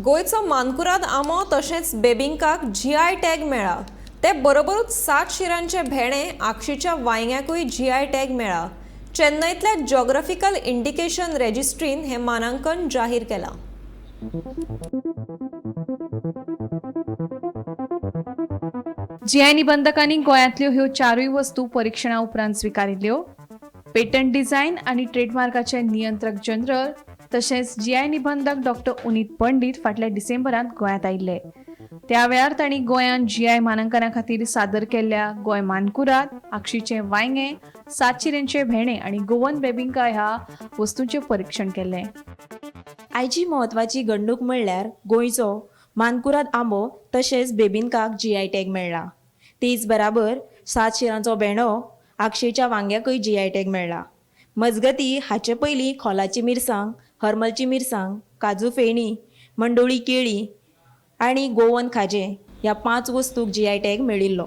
गोयचो मानकुराद आंबो तशेंच बेबिंकाक GI tag मेळ्ळा। ते बरोबरूच 7 शिरांचे भेणे आक्षीच्या वांयग्याकूय जीआय टॅग मेळ्ळा। चेन्नईतल्या ज्योग्राफिकल इंडिकेशन रजिस्ट्रीन हे मानांकन जाहीर केलां। जीआय निबंधकांनी गोंयांतल्यो ह्यो चारूय वस्तू परीक्षणा उपरांत स्विकारिल्ल्यो। पेटंट डिझायन आनी ट्रेडमार्काचे नियंत्रक जनरल तशेंच जीआय निबंधक डॉ. उनीत पंडीत फाटल्या डिसेंबरांत गोंयांत आयिल्ले। त्या वेळार तांणी गोंयांत जीआय मानांकना खातीर सादर केल्ल्या गोंय मानकुराद, आक्षीचें वांयगें, 7 शिरेंचे भेणे आनी गोवन बेबिंका ह्या वस्तूंचें परीक्षण केलें। आयची म्हत्वाची घडणूक म्हणल्यार गोंयचो मानकुराद आंबो तशेंच बेबिंकाक जीआय टॅग मेळ्ळा। तेच बराबर 7 शिरांचो भेंडो, आक्षेच्या वांग्याकूय जीआय टॅग मेळ्ळा। मजगतीं हाचे पयलीं खोलाची मिरसांग, हरमलची मिरसांग, काजू फेणी, मंडोळी केळी आनी गोवन खाजें ह्या 5 वस्तूंक जीआय टॅग मेळिल्लो।